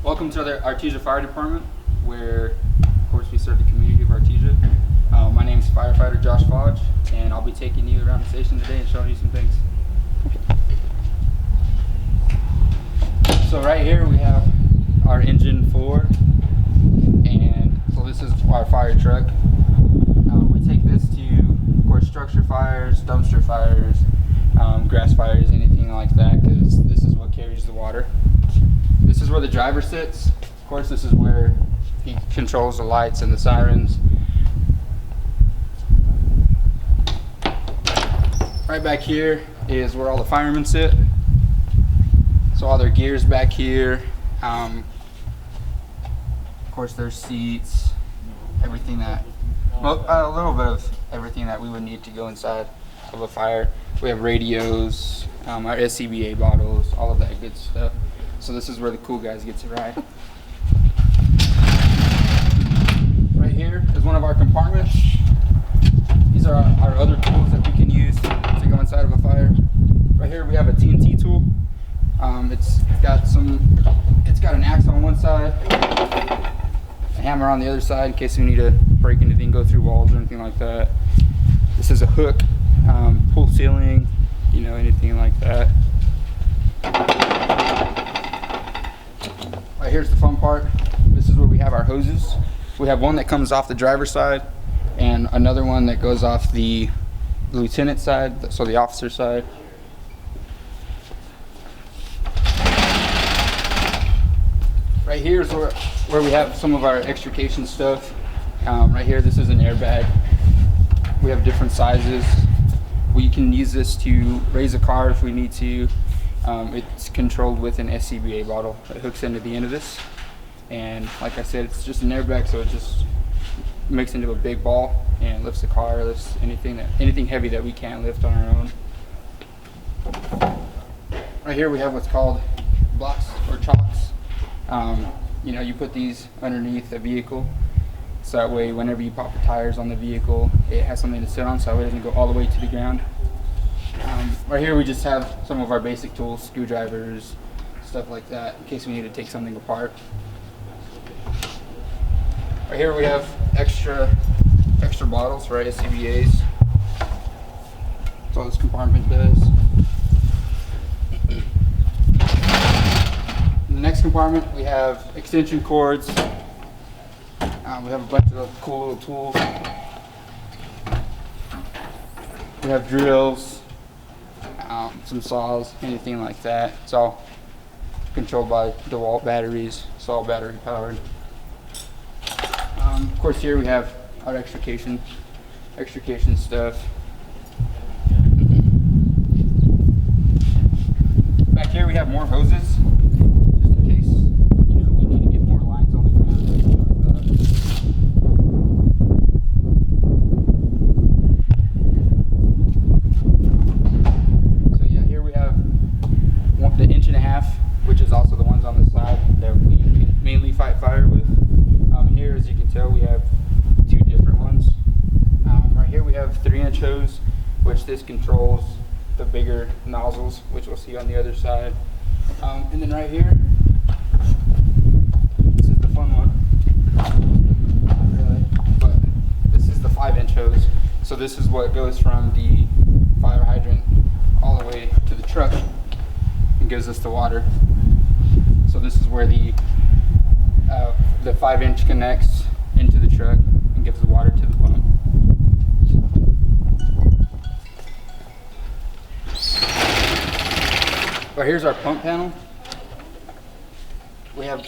Welcome to the Artesia Fire Department, where, of course, we serve the community of Artesia. My name is Firefighter Josh Fodge, and I'll be taking you around the station today and showing you some things. So right here we have our engine 4, and so this is our fire truck. We take this to, of course, structure fires, dumpster fires, grass fires, anything like that, because this is what carries the water. This is where the driver sits. Of course, this is where he controls the lights and the sirens. Right back here is where all the firemen sit. So all their gear's back here. Of course, their seats, everything that, well, a little bit of everything that we would need to go inside of a fire. We have radios, our SCBA bottles, all of that good stuff. So this is where the cool guys get to ride. Right here is one of our compartments. These are our other tools that we can use to go inside of a fire. Right here we have a TNT tool. It's got an axe on one side, a hammer on the other side in case we need to break anything, go through walls or anything like that. This is a hook, pull ceiling, anything like that. Right here's the fun part. This is where we have our hoses. We have one that comes off the driver's side and another one that goes off the lieutenant side, so the officer side. Right here is where we have some of our extrication stuff. Right here, this is an airbag. We have different sizes. We can use this to raise a car if we need to. It's controlled with an SCBA bottle that hooks into the end of this. And like I said, it's just an airbag, so it just makes into a big ball and lifts the car, lifts anything heavy that we can't lift on our own. Right here we have what's called blocks or chocks. You put these underneath the vehicle, so that way whenever you pop the tires on the vehicle, it has something to sit on, so it doesn't go all the way to the ground. Right here we just have some of our basic tools, screwdrivers, stuff like that, in case we need to take something apart. Right here we have extra bottles for our SCBAs. That's all this compartment does. In the next compartment we have extension cords. We have a bunch of cool little tools. We have drills, some saws, anything like that. It's all controlled by DeWalt batteries. It's all battery powered. Of course, here we have our extrication stuff. Back here we have more hoses, just in case we need to get more lines on the ground. So yeah, here we have the 1.5 inch, which is also the ones on the side that we mainly fight fire with. Here, as you can tell, we have two different ones. Right here we have 3-inch hose, which this controls the bigger nozzles, which we'll see on the other side. And then right here, this is the fun one. Not really, but this is the 5-inch hose. So this is what goes from the fire hydrant all the way to the truck and gives us the water. So this is where the 5-inch connects into the truck and gives the water to the pump. But here's our pump panel. We have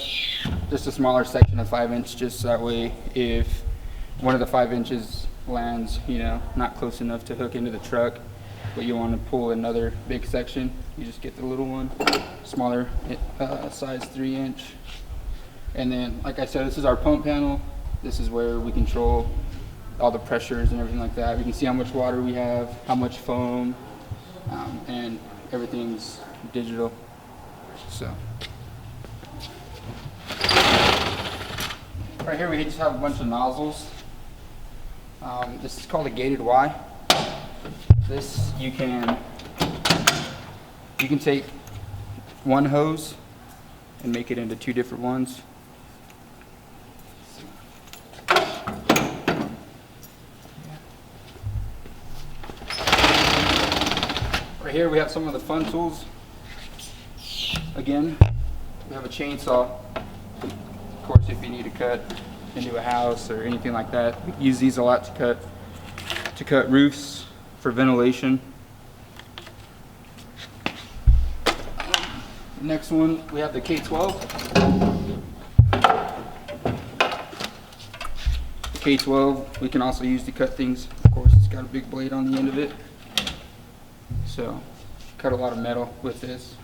just a smaller section of 5-inch, just so that way if one of the 5 inches lands, not close enough to hook into the truck, but you want to pull another big section, you just get the little one, smaller size 3-inch. And then, like I said, this is our pump panel. This is where we control all the pressures and everything like that. We can see how much water we have, how much foam, and everything's digital. So, right here we just have a bunch of nozzles. This is called a gated Y. This you can take one hose and make it into two different ones. Right here we have some of the fun tools. Again, we have a chainsaw. Of course, if you need to cut into a house or anything like that, we use these a lot to cut roofs for ventilation. Next one, we have the K12. The K12 we can also use to cut things. Of course, it's got a big blade on the end of it, so cut a lot of metal with this.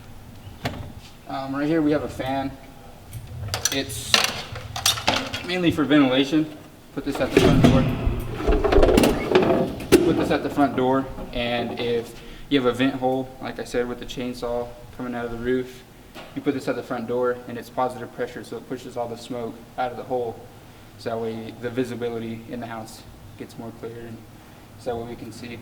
Right here we have a fan. It's mainly for ventilation. Put this at the front door. Put this at the front door, and if you have a vent hole, like I said, with the chainsaw coming out of the roof, you put this at the front door, and it's positive pressure, so it pushes all the smoke out of the hole. So that way the visibility in the house gets more clear, and so that way we can see.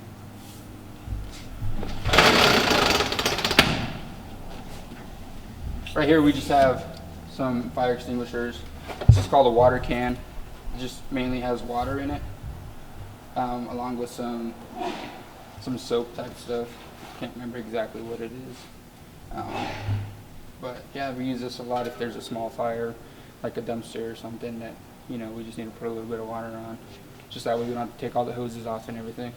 Right here we just have some fire extinguishers. This is called a water can. It just mainly has water in it, along with some soap type stuff. Can't remember exactly what it is. But yeah, we use this a lot if there's a small fire, like a dumpster or something that, you know, we just need to put a little bit of water on. Just that way we don't have to take all the hoses off and everything.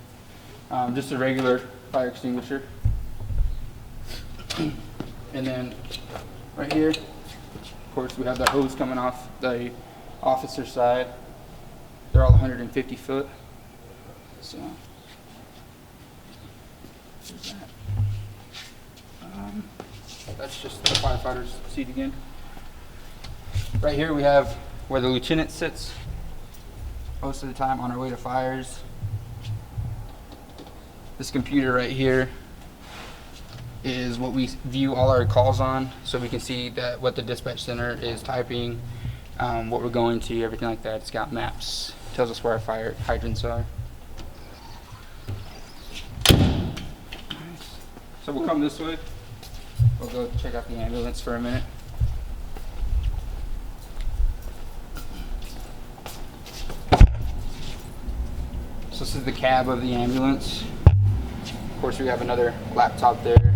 Just a regular fire extinguisher. And then right here, of course, we have the hose coming off the officer side. They're all 150 foot. So there's that. That's just the firefighter's seat again. Right here we have where the lieutenant sits most of the time on our way to fires. This computer right here is what we view all our calls on, so we can see that what the dispatch center is typing, what we're going to, everything like that. It's got maps, tells us where our fire hydrants are. So we'll come this way. We'll go check out the ambulance for a minute. So this is the cab of the ambulance. Of course, we have another laptop there,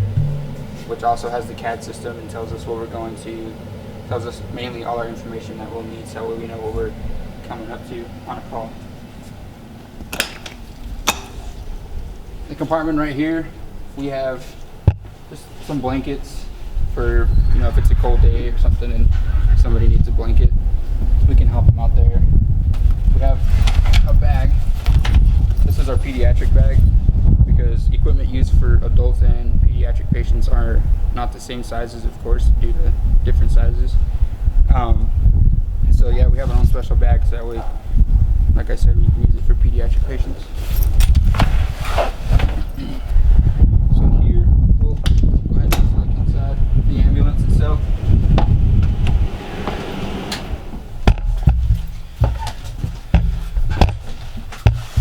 which also has the CAD system and tells us what we're going to, tells us mainly all our information that we'll need, so we know what we're coming up to on a call. The compartment right here, we have just some blankets for, you know, if it's a cold day or something and somebody needs a blanket, we can help them out there. We have a bag. This is our pediatric bag, because equipment used for adults and pediatric patients are not the same sizes, of course, due to different sizes. So yeah, we have our own special bag, so that way, like I said, we can use it for pediatric patients. So here, we'll go ahead and take a look inside the ambulance itself.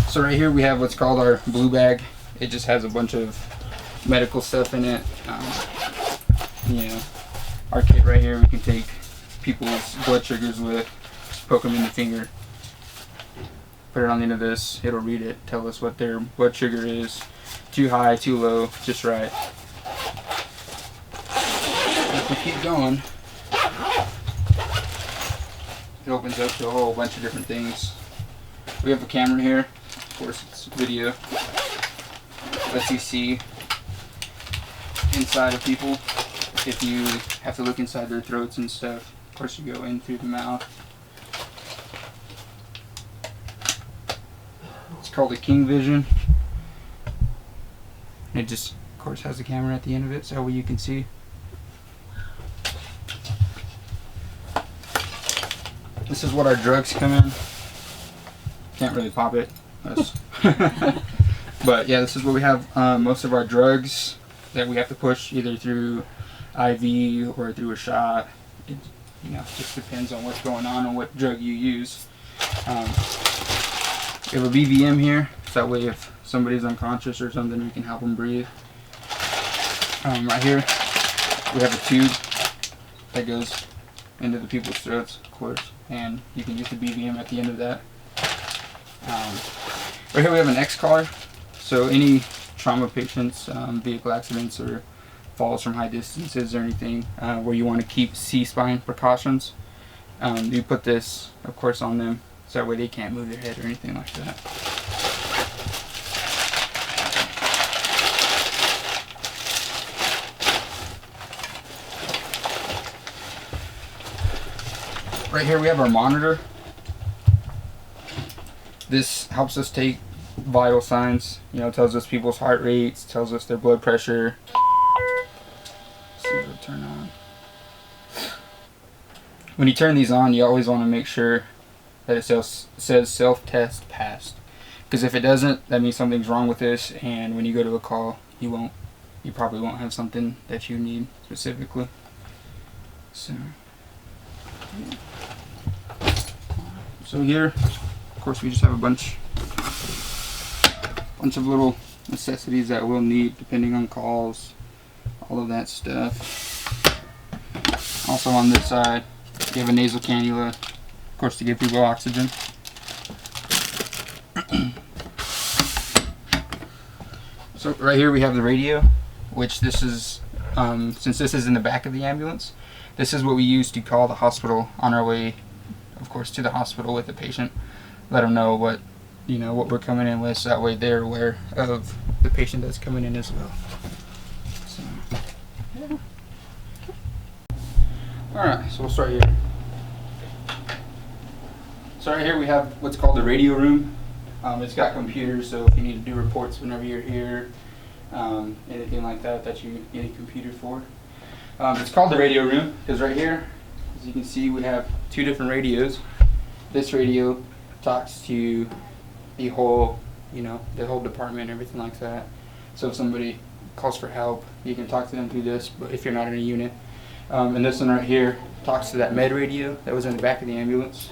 So right here we have what's called our blue bag. It just has a bunch of medical stuff in it. You know, our kit right here, we can take people's blood sugars with, just poke them in the finger, put it on the end of this, it'll read it, tell us what their blood sugar is, too high, too low, just right. If we keep going, it opens up to a whole bunch of different things. We have a camera here, of course it's video. Lets you see inside of people. If you have to look inside their throats and stuff, of course you go in through the mouth. It's called a King Vision. And it just, of course, has a camera at the end of it, so you can see. This is what our drugs come in. Can't really pop it. But yeah, this is where we have most of our drugs that we have to push either through IV or through a shot. It, you know, just depends on what's going on and what drug you use. We have a BVM here, so that way if somebody's unconscious or something, we can help them breathe. Right here, we have a tube that goes into the people's throats, of course, and you can use the BVM at the end of that. Right here we have an X collar, so any trauma patients, vehicle accidents, or falls from high distances or anything where you want to keep C-spine precautions, you put this, of course, on them, so that way they can't move their head or anything like that. Right here we have our monitor. This helps us take vital signs, you know, tells us people's heart rates, tells us their blood pressure. Let's see if it'll turn on. When you turn these on, you always want to make sure that it says self-test passed. Because if it doesn't, that means something's wrong with this, and when you go to a call, you probably won't have something that you need specifically. So, yeah. So here, of course, we just have a bunch of little necessities that we'll need depending on calls, all of that stuff. Also on this side, we have a nasal cannula, of course, to give people oxygen. So right here we have the radio, which this is, since this is in the back of the ambulance, this is what we use to call the hospital on our way, of course, to the hospital with the patient. Let them know what we're coming in with, so that way they're aware of the patient that's coming in as well. So, yeah. Alright, so we'll start here. So right here we have what's called the radio room. It's got computers, so if you need to do reports whenever you're here, anything like that you need a computer for. It's called the radio room because right here, as you can see, we have two different radios. This radio talks to the whole department, everything like that. So if somebody calls for help, you can talk to them through this, but if you're not in a unit. And this one right here talks to that med radio that was in the back of the ambulance.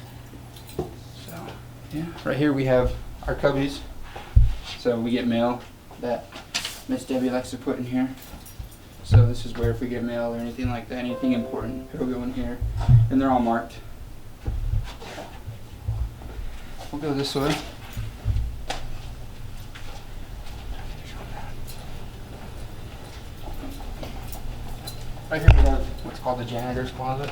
So, yeah. Right here we have our cubbies. So we get mail that Miss Debbie likes to put in here. So this is where if we get mail or anything like that, anything important, it'll go in here. And they're all marked. We'll go this way. Right here we have what's called the janitor's closet.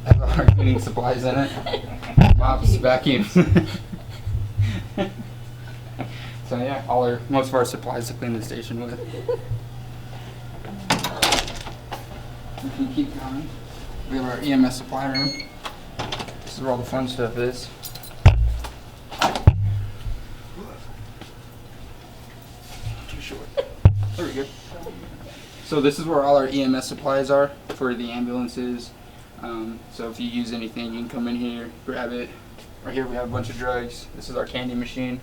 Has all our cleaning supplies in it. Mops, vacuums. So yeah, most of our supplies to clean the station with. We can keep going. We have our EMS supply room. This is where all the fun stuff is. Too short. There we go. So this is where all our EMS supplies are for the ambulances. So if you use anything, you can come in here, grab it. Right here we have a bunch of drugs. This is our candy machine.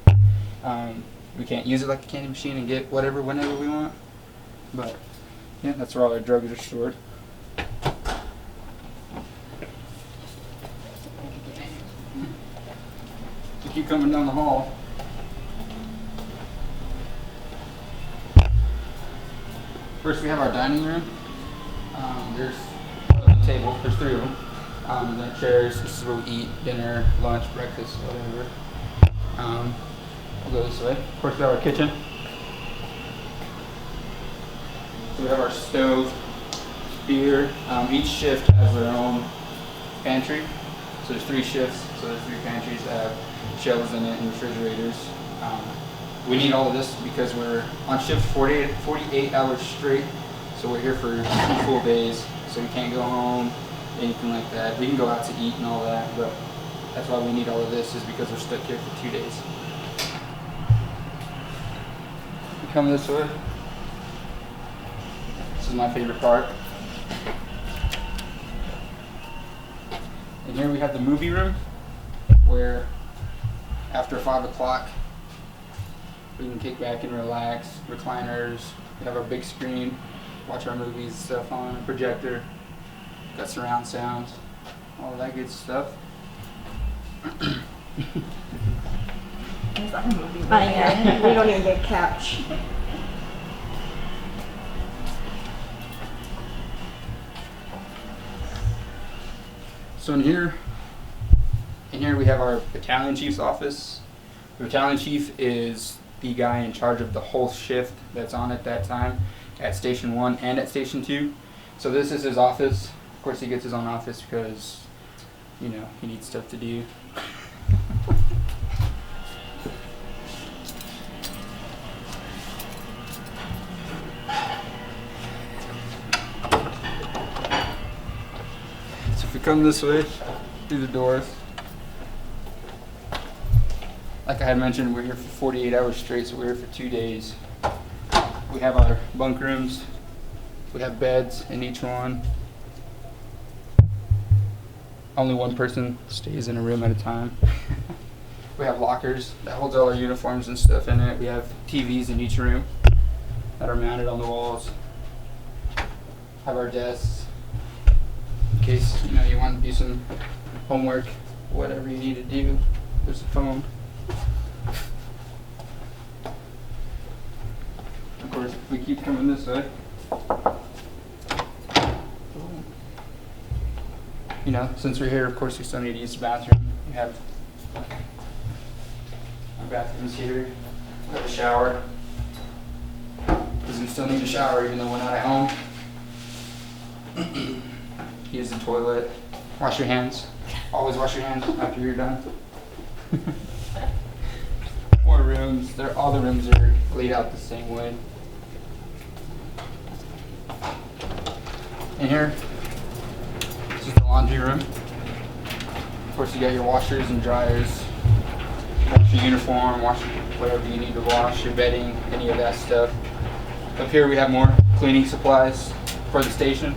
We can't use it like a candy machine and get whatever whenever we want. But yeah, that's where all our drugs are stored. We keep coming down the hall. First we have our dining room. There's a table, there's three of them. Then chairs, this is where we eat dinner, lunch, breakfast, whatever. We'll go this way. Of course we have our kitchen. So we have our stove here. Each shift has their own pantry. So there's 3 shifts, so there's 3 pantries that have shelves in it and refrigerators. We need all of this because we're on shift 48 hours straight, so we're here for 2 full days, so we can't go home, anything like that. We can go out to eat and all that, but that's why we need all of this, is because we're stuck here for 2 days. We come this way. This is my favorite part. And here we have the movie room, where after 5 o'clock, we can kick back and relax, recliners, we have our big screen, watch our movies and stuff on a projector, got surround sound, all that good stuff. There's like a movie. We don't even get a couch. So in here we have our battalion chief's office. The battalion chief is the guy in charge of the whole shift that's on at that time at Station 1 and at Station 2. So this is his office. Of course, he gets his own office because, you know, he needs stuff to do. So if we come this way, through the doors, like I had mentioned, we're here for 48 hours straight, so we're here for 2 days. We have our bunk rooms. We have beds in each one. Only one person stays in a room at a time. We have lockers that holds all our uniforms and stuff in it. We have TVs in each room that are mounted on the walls. Have our desks in case, you know, you want to do some homework, whatever you need to do. There's a phone. Of course, if we keep coming this way, you know, since we're here, of course, we still need to use the bathroom. We have our bathrooms here. We have a shower, because we still need a shower even though we're not at home. Use the toilet. Wash your hands. Always wash your hands after you're done. More rooms. All the rooms are laid out the same way. In here, this is the laundry room. Of course, you got your washers and dryers. Wash your uniform, wash whatever you need to wash, your bedding, any of that stuff. Up here we have more cleaning supplies for the station.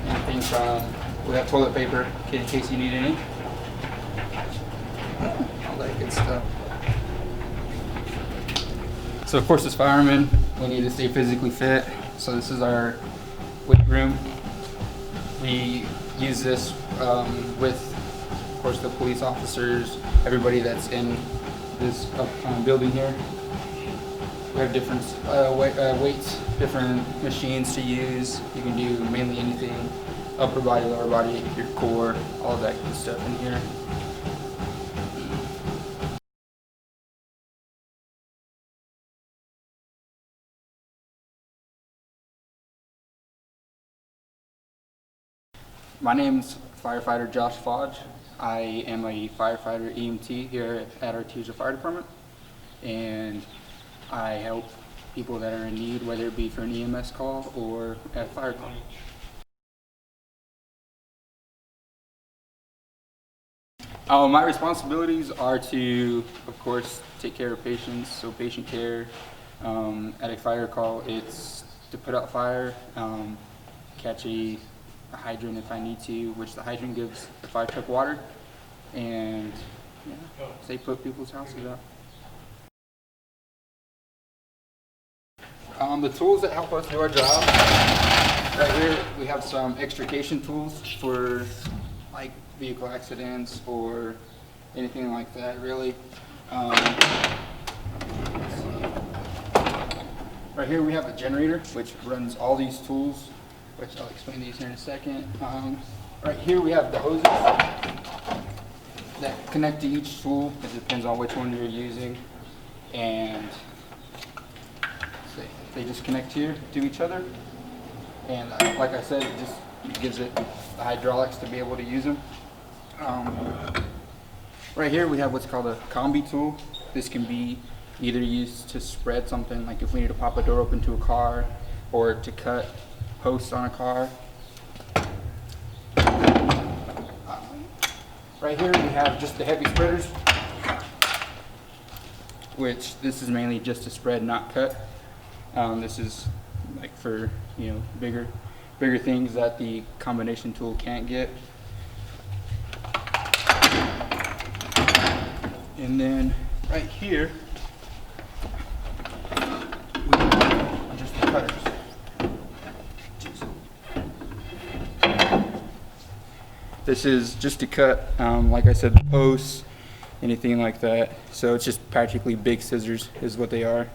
Anything from, we have toilet paper in case you need any. All that good stuff. So of course, as firemen, we need to stay physically fit. So this is our weight room. We use this with, of course, the police officers, everybody that's in this building here. We have different weights, different machines to use. You can do mainly anything, upper body, lower body, your core, all that good stuff in here. My name's firefighter Josh Fodge. I am a firefighter EMT here at Artesia Fire Department, and I help people that are in need, whether it be for an EMS call or a fire call. My responsibilities are to, of course, take care of patients, so patient care. At a fire call, it's to put out fire, catch a hydrant if I need to, which the hydrant gives the fire truck water, and yeah, say put people's houses out. The tools that help us do our job, right here we have some extrication tools for like vehicle accidents or anything like that, really. Right here we have a generator which runs all these tools, which I'll explain these here in a second. Right here we have the hoses that connect to each tool. It depends on which one you're using, and they just connect here to each other. And like I said, it gives it the hydraulics to be able to use them. Right here we have what's called a combi tool. This can be either used to spread something, like if we need to pop a door open to a car, or to cut posts on a car. Right here we have just the heavy spreaders, which this is mainly just to spread, not cut. This is like for, you know, bigger things that the combination tool can't get. And then right here we have just the cutters. This is just to cut, like I said, the posts, anything like that. So it's just practically big scissors is what they are.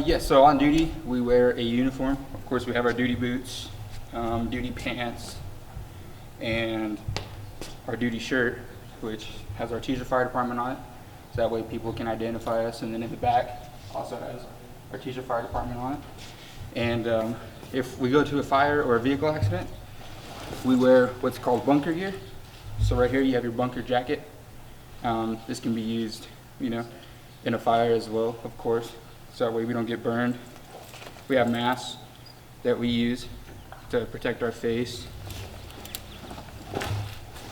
Yes, so on duty, we wear a uniform. Of course, we have our duty boots, duty pants, and our duty shirt, which has our Artesia Fire Department on it. So that way people can identify us. And then in the back also has our Artesia Fire Department on it. And if we go to a fire or a vehicle accident, we wear what's called bunker gear. So right here you have your bunker jacket. This can be used, you know, in a fire as well, of course. So that way we don't get burned. We have masks that we use to protect our face.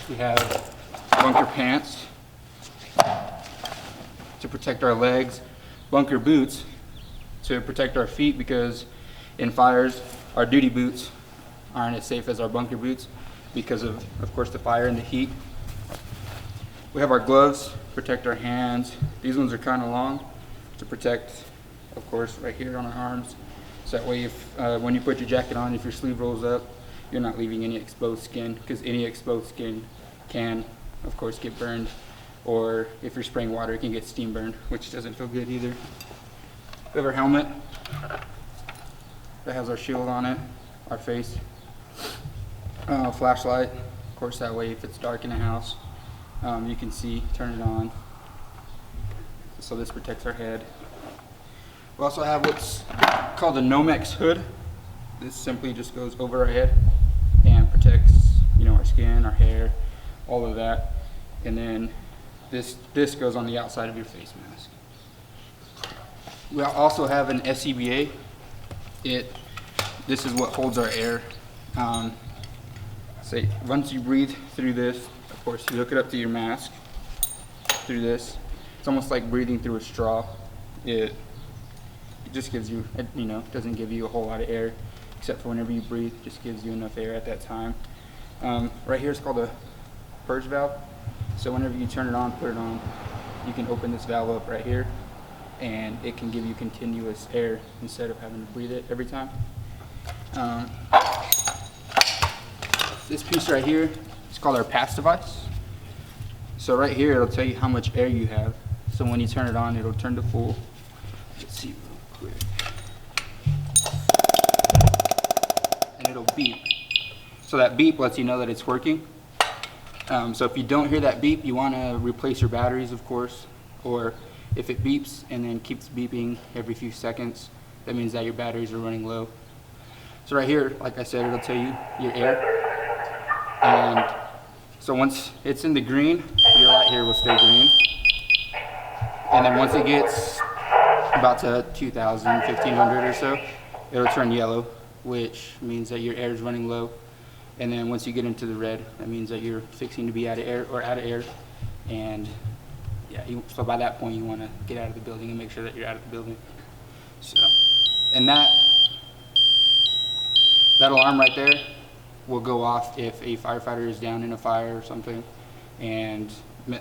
We have bunker pants to protect our legs, bunker boots to protect our feet, because in fires, our duty boots aren't as safe as our bunker boots because of course, the fire and the heat. We have our gloves, protect our hands. These ones are kind of long to protect, of course, right here on our arms. So that way, if when you put your jacket on, if your sleeve rolls up, you're not leaving any exposed skin, because any exposed skin can, of course, get burned. Or if you're spraying water, it can get steam burned, which doesn't feel good either. We have our helmet that has our shield on it, our face. Flashlight, of course, that way if it's dark in a house, you can see, turn it on. So this protects our head. We also have what's called a Nomex hood. This simply just goes over our head and protects, you know, our skin, our hair, all of that. And then this goes on the outside of your face mask. We also have an SCBA. This is what holds our air. Say once you breathe through this, of course, you hook it up to your mask through this. It's almost like breathing through a straw. It just gives you, you know, doesn't give you a whole lot of air, except for whenever you breathe, just gives you enough air at that time. Right here is called a purge valve. So whenever you turn it on, put it on, you can open this valve up right here, and it can give you continuous air instead of having to breathe it every time. This piece right here is called our pass device. So right here, it'll tell you how much air you have. So when you turn it on, it'll turn to full. Let's see real quick. And it'll beep. So that beep lets you know that it's working. So if you don't hear that beep, you want to replace your batteries, of course. Or if it beeps and then keeps beeping every few seconds, that means that your batteries are running low. So right here, like I said, it'll tell you your air. And so once it's in the green, your light here will stay green. And then once it gets about to 2,000, 1,500 or so, it'll turn yellow, which means that your air is running low. And then once you get into the red, that means that you're fixing to be out of air. And yeah, so by that point, you want to get out of the building and make sure that you're out of the building. So, and that alarm right there will go off if a firefighter is down in a fire or something, and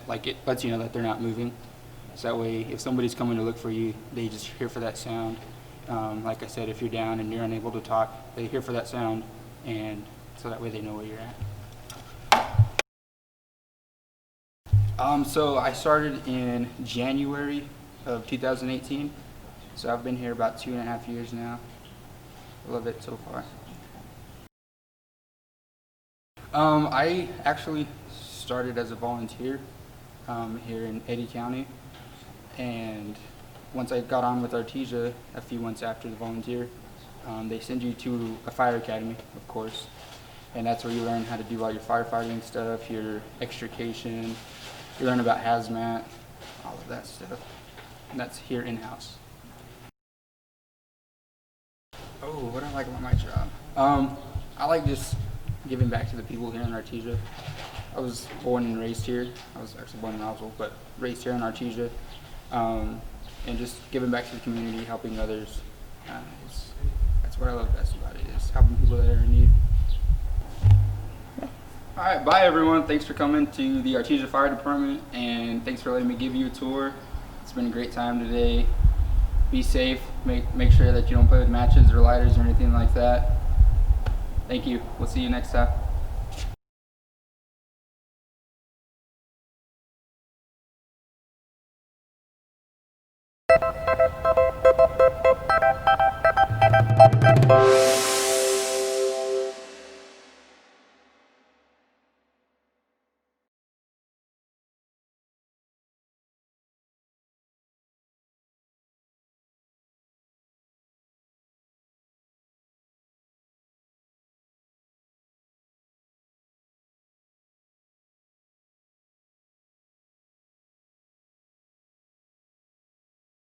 like it lets you know that they're not moving. So that way, if somebody's coming to look for you, they just hear for that sound. Like I said, if you're down and you're unable to talk, they hear for that sound, and so that way they know where you're at. So I started in January of 2018. So I've been here about 2.5 years now. I love it so far. I actually started as a volunteer here in Eddy County, and once I got on with Artesia a few months after the volunteer, they send you to a fire academy, of course, and that's where you learn how to do all your firefighting stuff, your extrication, you learn about hazmat, all of that stuff, and that's here in-house. Oh, what do I like about my job? I like just giving back to the people here in Artesia. I was born and raised here. I was actually born in Oswald, but raised here in Artesia. And just giving back to the community, helping others. That's what I love best about it, is helping people that are in need. All right, bye everyone. Thanks for coming to the Artesia Fire Department, and thanks for letting me give you a tour. It's been a great time today. Be safe. Make sure that you don't play with matches or lighters or anything like that. Thank you. We'll see you next time. Thank you.